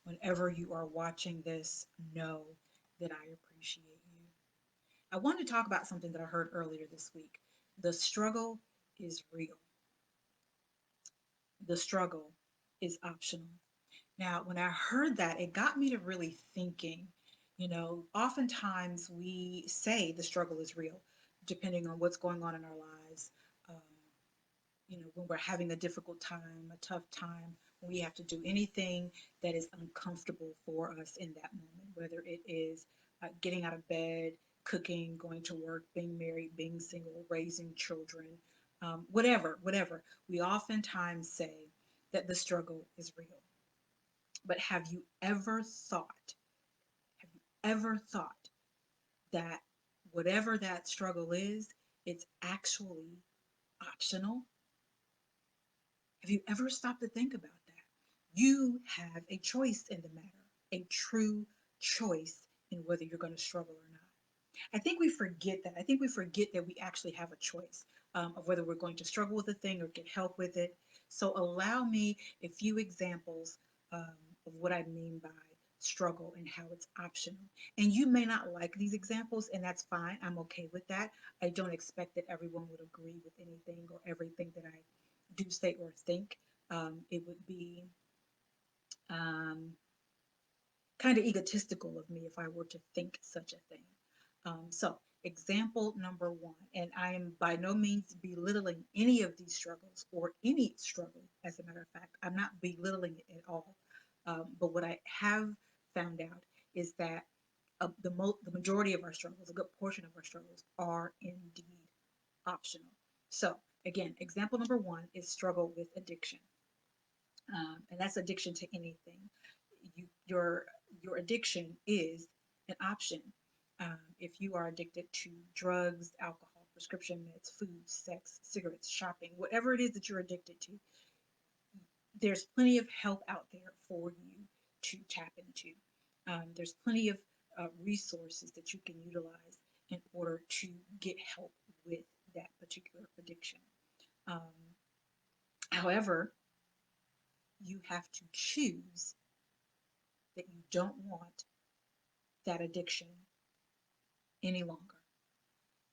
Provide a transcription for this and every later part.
Whenever you are watching this, know that I appreciate you. I want to talk about something that I heard earlier this week. The struggle is real, the struggle is optional. Now, when I heard that, it got me to really thinking. Oftentimes we say the struggle is real, depending on what's going on in our lives. Um, when we're having a difficult time, a tough time, when we have to do anything that is uncomfortable for us in that moment, whether it is getting out of bed, cooking, going to work, being married, being single, raising children, whatever. We oftentimes say that the struggle is real. But have you ever thought that whatever that struggle is, it's actually optional? Have you ever stopped to think about that? You have a choice in the matter, a true choice in whether you're going to struggle or not. I think we forget that. I think we forget that we actually have a choice of whether we're going to struggle with a thing or get help with it. So, allow me a few examples um, of what I mean by struggle and how it's optional. And you may not like these examples, and that's fine. I'm okay with that. I don't expect that everyone would agree with anything or everything that I do say or think. It would be um, kind of egotistical of me if I were to think such a thing. So, example number one, and I am by no means belittling any of these struggles or any struggle, as a matter of fact. I'm not belittling it at all. But what I have found out is that the majority of our struggles, a good portion of our struggles, are indeed optional. So, again, example number one is struggle with addiction, and that's addiction to anything. You, your addiction is an option. If you are addicted to drugs, alcohol, prescription meds, food, sex, cigarettes, shopping, whatever it is that you're addicted to, there's plenty of help out there for you to tap into. There's plenty of resources that you can utilize in order to get help with that particular addiction. Um, However, you have to choose that you don't want that addiction any longer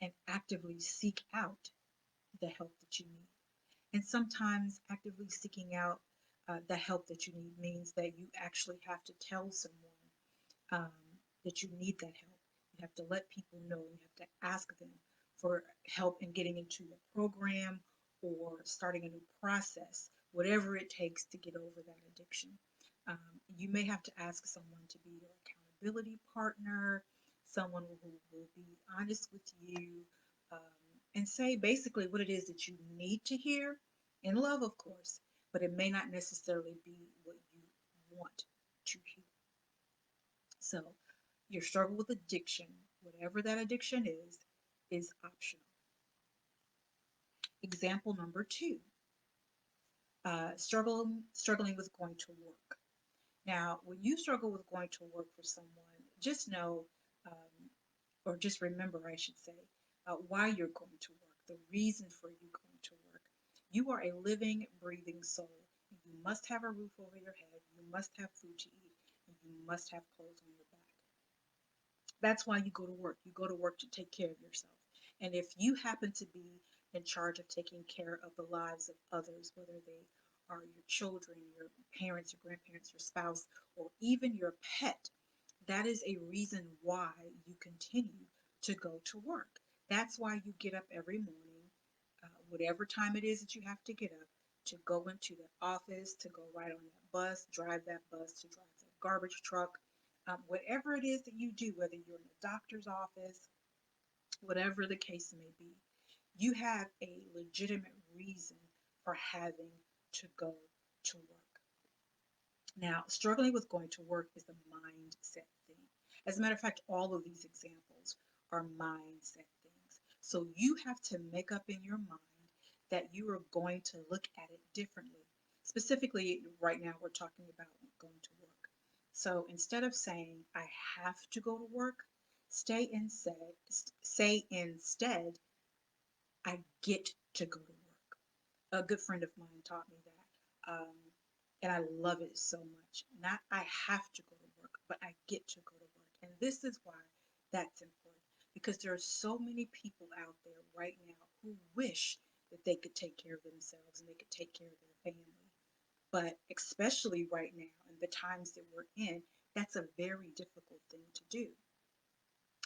and actively seek out the help that you need. And sometimes actively seeking out the help that you need means that you actually have to tell someone um, that you need that help. You have to let people know, you have to ask them for help in getting into a program or starting a new process, whatever it takes to get over that addiction. You may have to ask someone to be your accountability partner, someone who will be honest with you, um, and say basically what it is that you need to hear, in love, of course, but it may not necessarily be what you want to hear. So, your struggle with addiction, whatever that addiction is optional. Example number two, struggling with going to work. Now, when you struggle with going to work for someone, just know, or just remember, I should say, why you're going to work, the reason for you going to work. You are a living, breathing soul. You must have a roof over your head. You must have food to eat. And you must have clothes on your back. That's why you go to work. You go to work to take care of yourself. And if you happen to be in charge of taking care of the lives of others, whether they are your children, your parents, your grandparents, your spouse, or even your pet, that is a reason why you continue to go to work. That's why you get up every morning, whatever time it is that you have to get up, to go into the office, to go ride on that bus, drive that bus, to drive that garbage truck, whatever it is that you do, whether you're in a doctor's office, whatever the case may be, you have a legitimate reason for having to go to work. Now, struggling with going to work is a mindset thing. As a matter of fact, all of these examples are mindset things. So you have to make up in your mind that you are going to look at it differently. Specifically, right now, we're talking about going to work. So instead of saying, I have to go to work, say instead, I get to go to work. A good friend of mine taught me that. And I love it so much. Not I have to go to work, but I get to go to work. And this is why that's important, because there are so many people out there right now who wish that they could take care of themselves and they could take care of their family. But especially right now, in the times that we're in, that's a very difficult thing to do.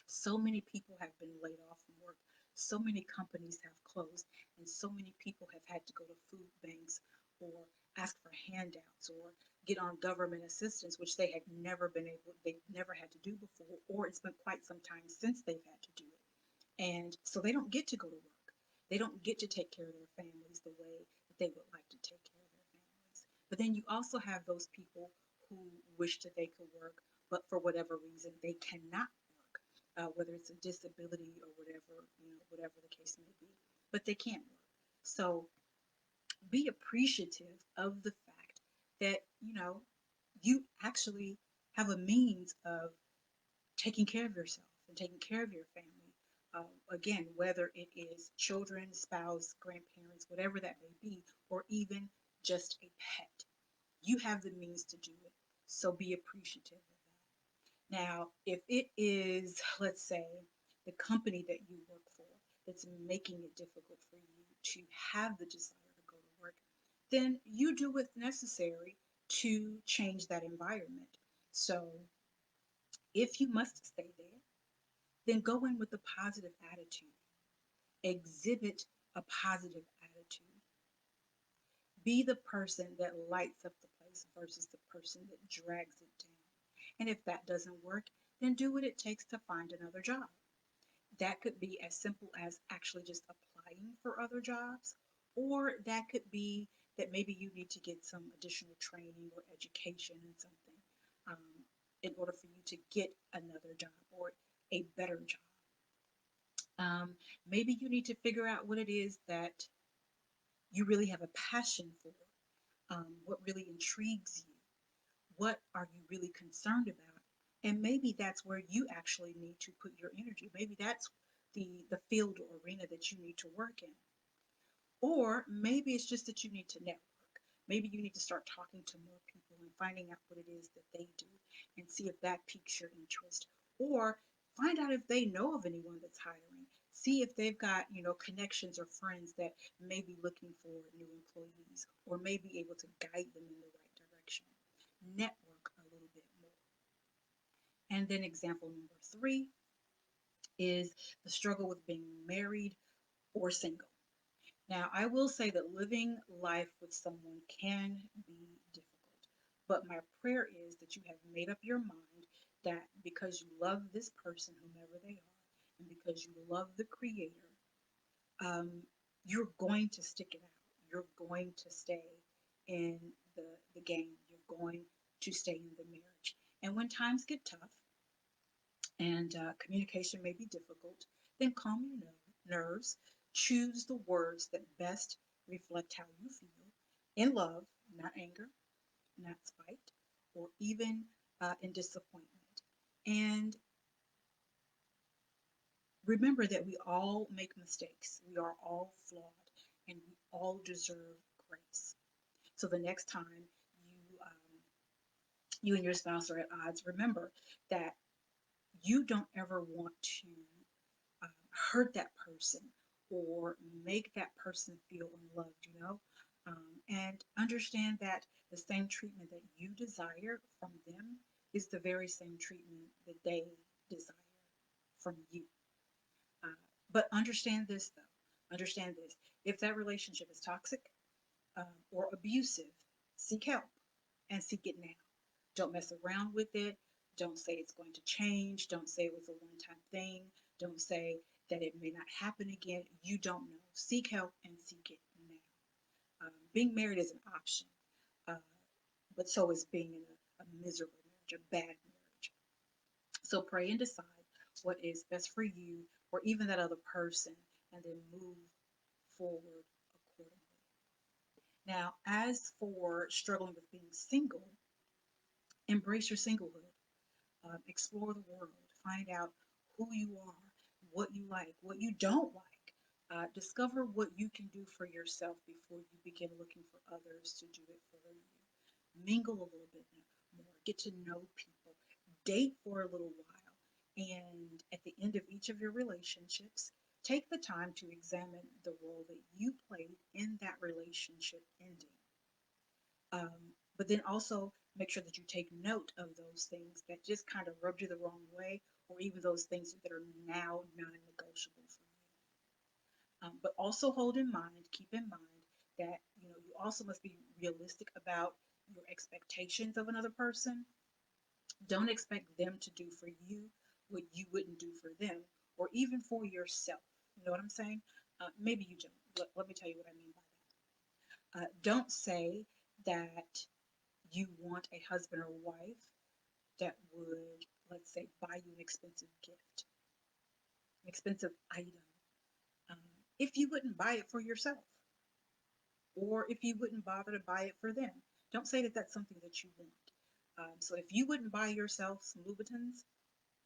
So many people have been laid off from work. So many companies have closed, and so many people have had to go to food banks or ask for handouts or get on government assistance, which they had never been able, they never had to do before, or it's been quite some time since they've had to do it. And so they don't get to go to work. They don't get to take care of their families the way that they would like to take care of their families. But then you also have those people who wish that they could work, but for whatever reason, they cannot work, whether it's a disability or whatever, whatever the case may be, but they can't work. So be appreciative of the fact that, you actually have a means of taking care of yourself and taking care of your family. Again, whether it is children, spouse, grandparents, whatever that may be, or even just a pet, you have the means to do it. So be appreciative of that. Now, if it is, let's say, the company that you work for that's making it difficult for you to have the desire to go to work, then you do what's necessary to change that environment. So if you must stay there, then go in with a positive attitude. Exhibit a positive attitude. Be the person that lights up the place versus the person that drags it down. And if that doesn't work, then do what it takes to find another job. That could be as simple as actually just applying for other jobs, or that could be that maybe you need to get some additional training or education in something, um, in order for you to get another job or a better job. Um, Maybe you need to figure out what it is that you really have a passion for, what really intrigues you, what are you really concerned about, and maybe that's where you actually need to put your energy. Maybe that's the field or arena that you need to work in. Or maybe it's just that you need to network. Maybe you need to start talking to more people and finding out what it is that they do and see if that piques your interest. Or find out if they know of anyone that's hiring. See if they've got, connections or friends that may be looking for new employees or may be able to guide them in the right direction. Network a little bit more. And then example number three is the struggle with being married or single. Now, I will say that living life with someone can be difficult, but my prayer is that you have made up your mind that because you love this person, whomever they are, and because you love the Creator, um, you're going to stick it out. You're going to stay in the game. You're going to stay in the marriage. And when times get tough and communication may be difficult, then calm your nerves. Choose the words that best reflect how you feel in love, not anger, not spite, or even in disappointment. And remember that we all make mistakes, we are all flawed, and we all deserve grace. So the next time you and your spouse are at odds, remember that you don't ever want to hurt that person or make that person feel unloved. And understand that the same treatment that you desire from them is the very same treatment that they desire from you. Uh, but understand this, though. Understand this. If that relationship is toxic or abusive, seek help and seek it now. Don't mess around with it. Don't say it's going to change. Don't say it was a one time thing. Don't say that it may not happen again. You don't know. Seek help and seek it now. Being married is an option, uh, but so is being in a miserable marriage, a bad marriage. So pray and decide what is best for you or even that other person, and then move forward accordingly. Now, as for struggling with being single, embrace your singlehood. Explore the world, find out who you are, what you like, what you don't like. Discover what you can do for yourself before you begin looking for others to do it for you. mingle a little bit more, get to know people, date for a little while. And at the end of each of your relationships, take the time to examine the role that you played in that relationship ending. But then also make sure that you take note of those things that just kind of rubbed you the wrong way, or even those things that are now non-negotiable for you. But also hold in mind, keep in mind that you also must be realistic about your expectations of another person. Don't expect them to do for you what you wouldn't do for them, or even for yourself. You know what I'm saying? Maybe you don't. Let me tell you what I mean by that. Don't say that you want a husband or wife that would, let's say, buy you an expensive gift, an expensive item, um, if you wouldn't buy it for yourself, or if you wouldn't bother to buy it for them. Don't say that that's something that you want. So if you wouldn't buy yourself some Louboutins,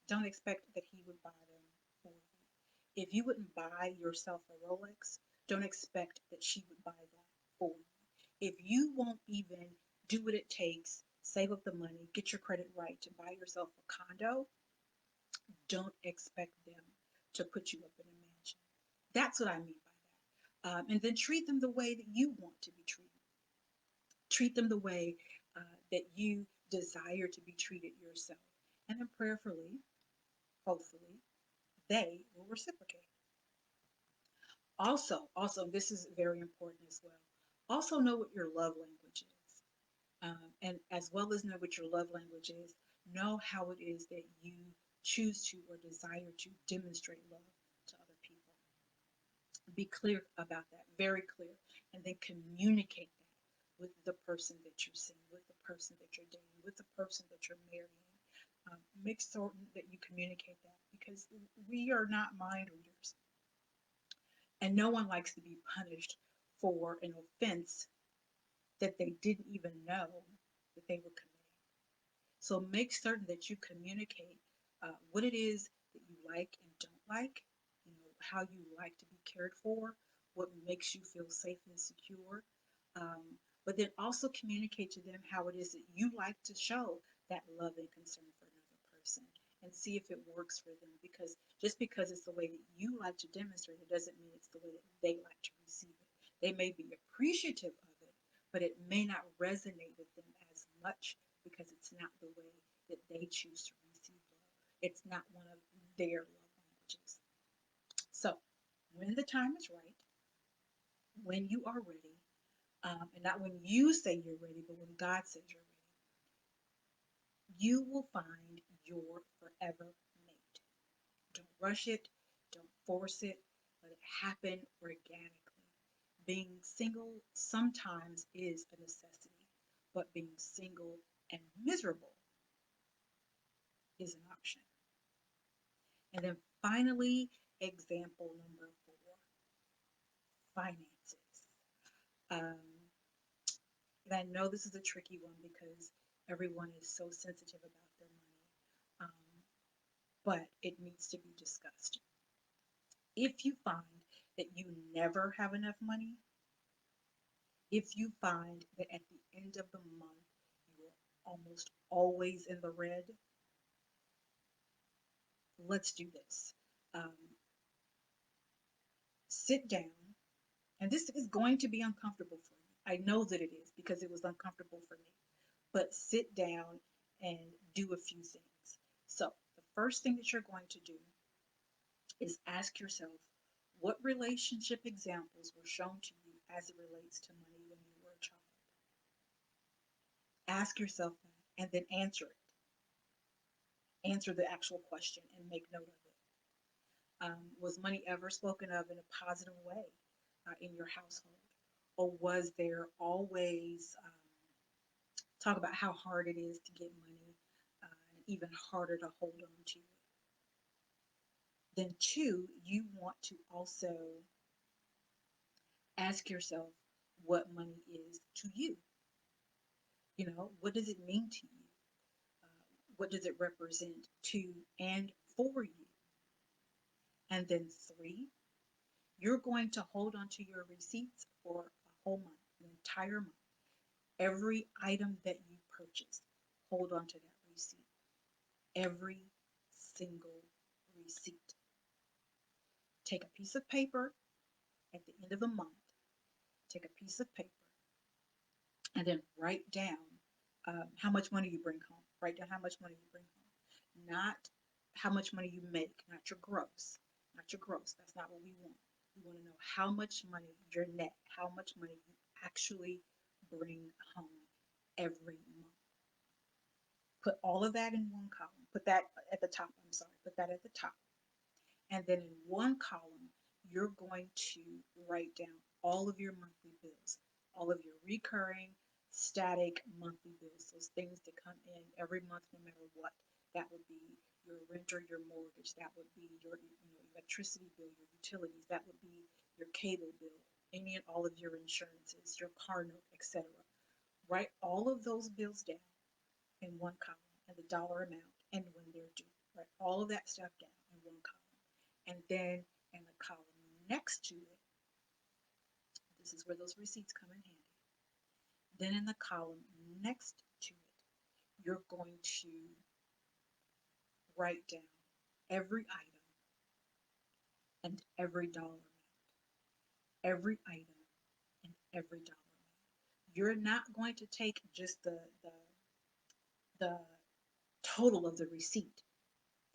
don't expect that he would buy them for you. If you wouldn't buy yourself a Rolex, don't expect that she would buy that for you. If you won't even do what it takes, save up the money, get your credit right to buy yourself a condo, don't expect them to put you up in a mansion. That's what I mean by that. And then treat them the way that you want to be treated. Treat them the way that you desire to be treated yourself. And then prayerfully, hopefully, they will reciprocate. Also, this is very important as well. Also, know what your love language is. And as well as know what your love language is, know how it is that you choose to or desire to demonstrate love to other people. Be clear about that, very clear, and then communicate that with the person that you're seeing, with the person that you're dating, with the person that you're marrying. Make certain that you communicate that, because we are not mind readers, and no one likes to be punished for an offense that they didn't even know that they were committing. So make certain that you communicate what it is that you like and don't like, how you like to be cared for, what makes you feel safe and secure. But then also communicate to them how it is that you like to show that love and concern for another person, and see if it works for them. Because just because it's the way that you like to demonstrate it doesn't mean it's the way that they like to receive it. They may be appreciative of it, but it may not resonate with them as much because it's not the way that they choose to receive love. It's not one of their love languages. So, when the time is right, when you are ready, and not when you say you're ready, but when God says you're ready, you will find your forever mate. Don't rush it, don't force it, let it happen organically. Being single sometimes is a necessity, but being single and miserable is an option. And then finally, example number 4, finances. Um, and I know this is a tricky one because everyone is so sensitive about their money, but it needs to be discussed. If you find that you never have enough money, if you find that at the end of the month you're almost always in the red, let's do this. Um, Sit down, and this is going to be uncomfortable for you. I know that it is because it was uncomfortable for me. But sit down and do a few things. So, the first thing that you're going to do is ask yourself, what relationship examples were shown to you as it relates to money when you were a child? Ask yourself that and then answer it. Answer the actual question and make note of it. Was money ever spoken of in a positive way in your household? Or was there always talk about how hard it is to get money, and even harder to hold on to it? Then, two, you want to also ask yourself what money is to you. What does it mean to you? What does it represent to and for you? And then, three, you're going to hold on to your receipts for a whole month, an entire month. Every item that you purchase, hold on to that receipt. Every single receipt. Take a piece of paper at the end of the month, take a piece of paper, and then write down how much money you bring home. Write down how much money you bring home. Not how much money you make, not your gross. Not your gross. That's not what we want. We want to know how much money, your net, how much money you actually bring home every month. Put all of that in one column. Put that at the top. I'm sorry. Put that at the top. And then in one column, you're going to write down all of your monthly bills, all of your recurring, static monthly bills, those things that come in every month no matter what. That would be your rent or your mortgage. That would be your electricity bill, your utilities. That would be your cable bill, any and all of your insurances, your car note, etc. Write all of those bills down in one column and the dollar amount and when they're due. Write all of that stuff down in one column. And then in the column next to it, this is where those receipts come in handy. Then in the column next to it, you're going to write down every item and every dollar amount. Every item and every dollar amount. You're not going to take just the total of the receipt.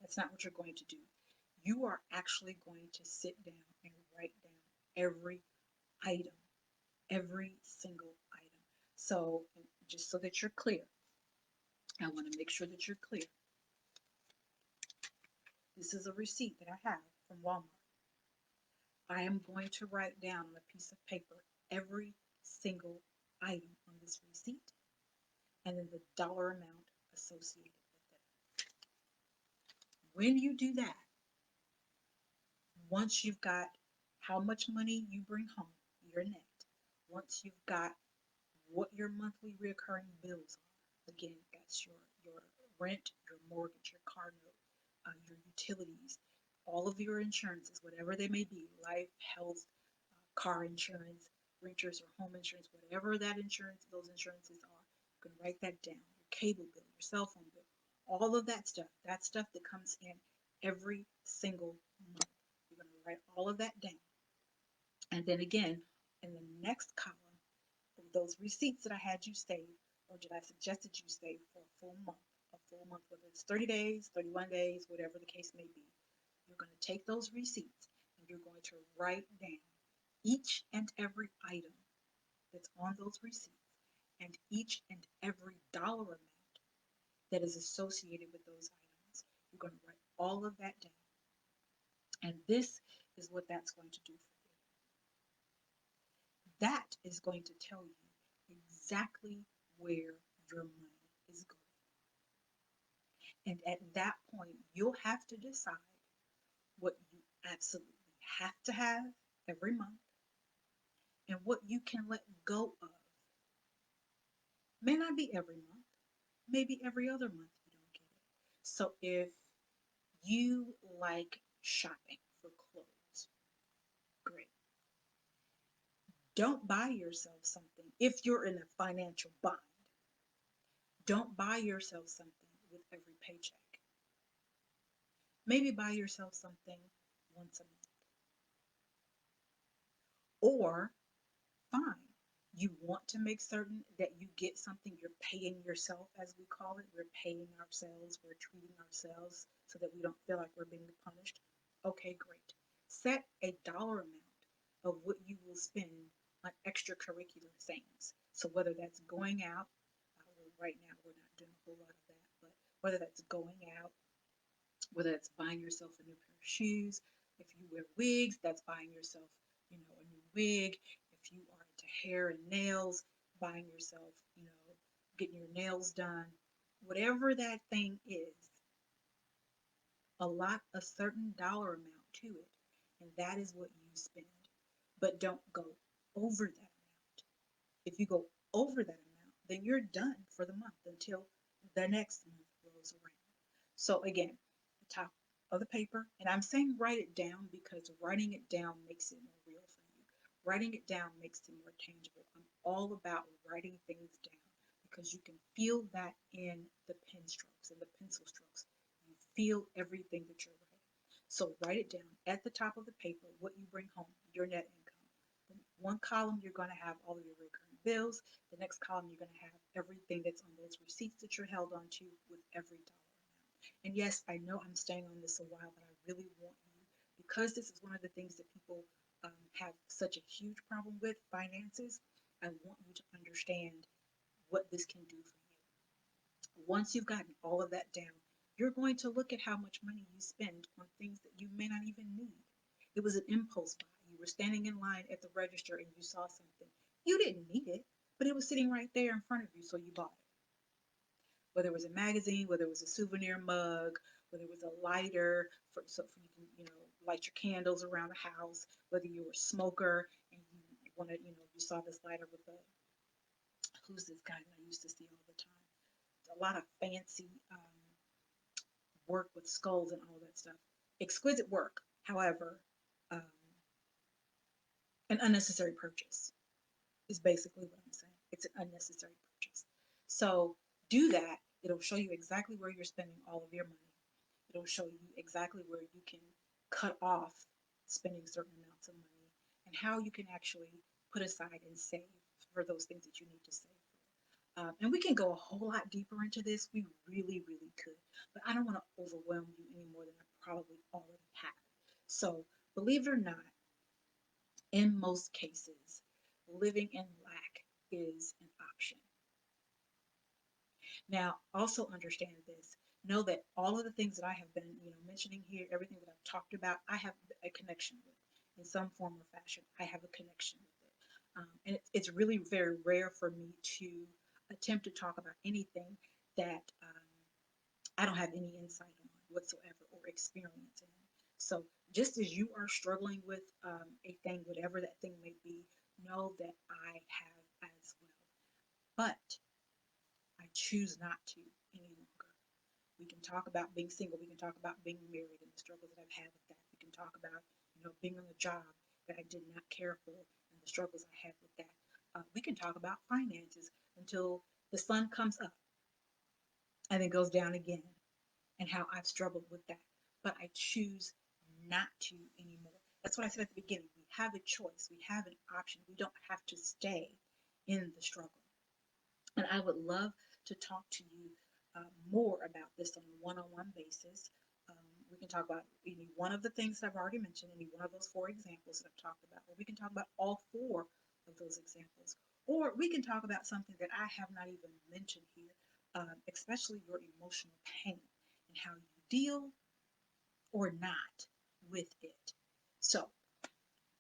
That's not what you're going to do. You are actually going to sit down and write down every item, every single item. So just so that you're clear, I want to make sure that you're clear. This is a receipt that I have from Walmart. I am going to write down on a piece of paper every single item on this receipt and then the dollar amount associated with it. When you do that, once you've got how much money you bring home, your net, once you've got what your monthly recurring bills are, again, that's your rent, your mortgage, your car note, your utilities, all of your insurances, whatever they may be, life, health, car insurance, renters or home insurance, whatever that insurance, those insurances are, you can write that down. Your cable bill, your cell phone bill, all of that stuff that comes in every single month. You're going to write all of that down. And then again, in the next column, of those receipts that I had you save, or that I suggested you save for a full month, whether it's 30 days, 31 days, whatever the case may be, you're going to take those receipts and you're going to write down each and every item that's on those receipts and each and every dollar amount that is associated with those items. You're going to write all of that down. And this is what that's going to do for you. That is going to tell you exactly where your money is going. And at that point, you'll have to decide what you absolutely have to have every month and what you can let go of. May not be every month, maybe every other month you don't get it. So if you like shopping for clothes, great. Don't buy yourself something if you're in a financial bind. Don't buy yourself something with every paycheck. Maybe buy yourself something once a month. Or, fine, you want to make certain that you get something, you're paying yourself, as we call it. We're paying ourselves, we're treating ourselves so that we don't feel like we're being punished. Okay, great. Set a dollar amount of what you will spend on extracurricular things. So whether that's going out, right now we're not doing a whole lot of that, but whether that's going out, whether it's buying yourself a new pair of shoes, if you wear wigs, that's buying yourself, a new wig. If you are into hair and nails, buying yourself, getting your nails done, whatever that thing is, allot a certain dollar amount to it, and that is what you spend. But don't go over that amount. If you go over that amount, then you're done for the month until the next month rolls around. So again, the top of the paper, and I'm saying write it down because writing it down makes it more real for you. Writing it down makes it more tangible. I'm all about writing things down because you can feel that in the pen strokes and the pencil strokes. You feel everything that you're writing. So write it down at the top of the paper, what you bring home, your net income. Then one column, you're going to have all of your recurring bills. The next column, you're going to have everything that's on those receipts that you're held onto with every dollar amount. And yes, I know I'm staying on this a while, but I really want you, because this is one of the things that people have such a huge problem with, finances. I want you to understand what this can do for you. Once you've gotten all of that down, you're going to look at how much money you spend on things that you may not even need. It was an impulse buy. You were standing in line at the register and you saw something. You didn't need it, but it was sitting right there in front of you, so you bought it. Whether it was a magazine, whether it was a souvenir mug, whether it was a lighter for you can, light your candles around the house, whether you were a smoker and you wanted, you saw this lighter with a, who's this guy that I used to see all the time? A lot of fancy work with skulls and all that stuff. Exquisite work, however, um, an unnecessary purchase is basically what I'm saying. It's an unnecessary purchase. So do that. It'll show you exactly where you're spending all of your money. It'll show you exactly where you can cut off spending certain amounts of money and how you can actually put aside and save for those things that you need to save for. And we can go a whole lot deeper into this. We really, really could. But I don't want to overwhelm you any more than I probably already have. So, believe it or not, in most cases, living in lack is an option. Now, also understand this. Know that all of the things that I have been, mentioning here, everything that I've talked about, I have a connection with in some form or fashion. I have a connection with it, and it's really very rare for me to attempt to talk about anything that I don't have any insight on whatsoever or experience in. So, just as you are struggling with a thing, whatever that thing may be, know that I have as well. But I choose not to any longer. We can talk about being single. We can talk about being married and the struggles that I've had with that. We can talk about, being on a job that I did not care for and the struggles I had with that. We can talk about finances until the sun comes up and then goes down again, and how I've struggled with that. But I choose not to anymore. That's what I said at the beginning. We have a choice. We have an option. We don't have to stay in the struggle. And I would love to talk to you more about this on a one-on-one basis. We can talk about any one of the things that I've already mentioned, any one of those four examples that I've talked about, or we can talk about all four of those examples, or we can talk about something that I have not even mentioned here, especially your emotional pain and how you deal or not with it. So,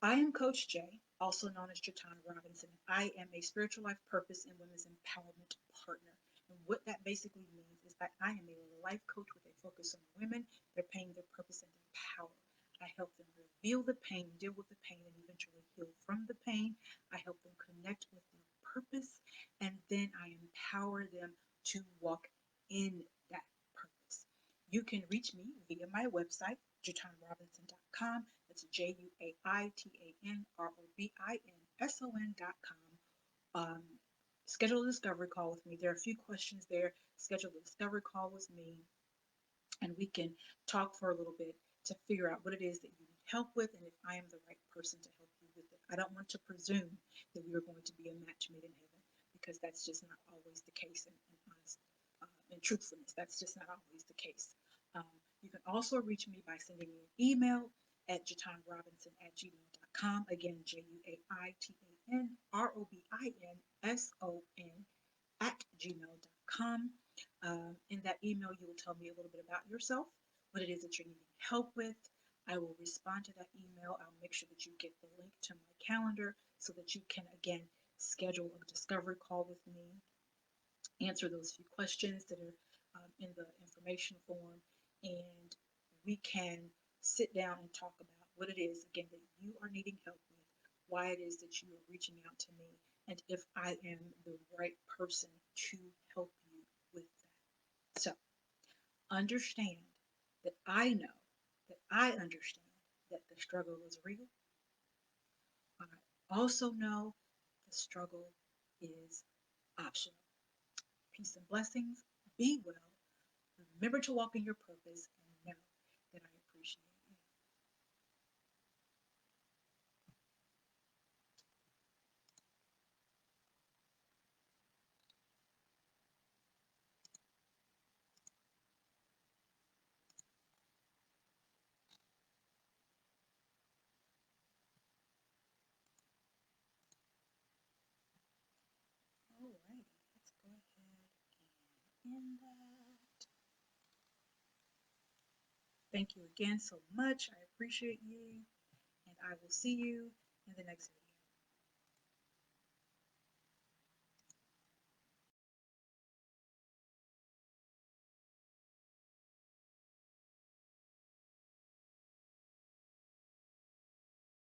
I am Coach Jay, also known as Juaitan Robinson, and I am a spiritual life purpose and women's empowerment partner. And what that basically means is that I am a life coach with a focus on women, their pain, their purpose, and their power. I help them reveal the pain, deal with the pain, and eventually heal from the pain. I help them connect with their purpose, and then I empower them to walk in that purpose. You can reach me via my website, juaitanrobinson.com. That's JUAITANROBINSON.com. Schedule a discovery call with me. There are a few questions there. Schedule a discovery call with me, and we can talk for a little bit to figure out what it is that you need help with and if I am the right person to help you with it. I don't want to presume that we are going to be a match made in heaven, because that's just not always the case, and honest and truthfulness. That's just not always the case. Um, you can also reach me by sending me an email at juaitanrobinson@gmail.com. Again, JUAITANROBINSON@gmail.com. In that email, you will tell me a little bit about yourself, what it is that you're needing help with. I will respond to that email. I'll make sure that you get the link to my calendar so that you can, again, schedule a discovery call with me, answer those few questions that are in the information form, and we can sit down and talk about what it is, again, that you are needing help with, why it is that you are reaching out to me, and if I am the right person to help you with that. So, understand that I know that I understand that the struggle is real. Also know the struggle is optional. Peace and blessings. Be well. Remember to walk in your purpose and know that I appreciate you. All right, let's go ahead and end that. Thank you again so much. I appreciate you, and I will see you in the next video.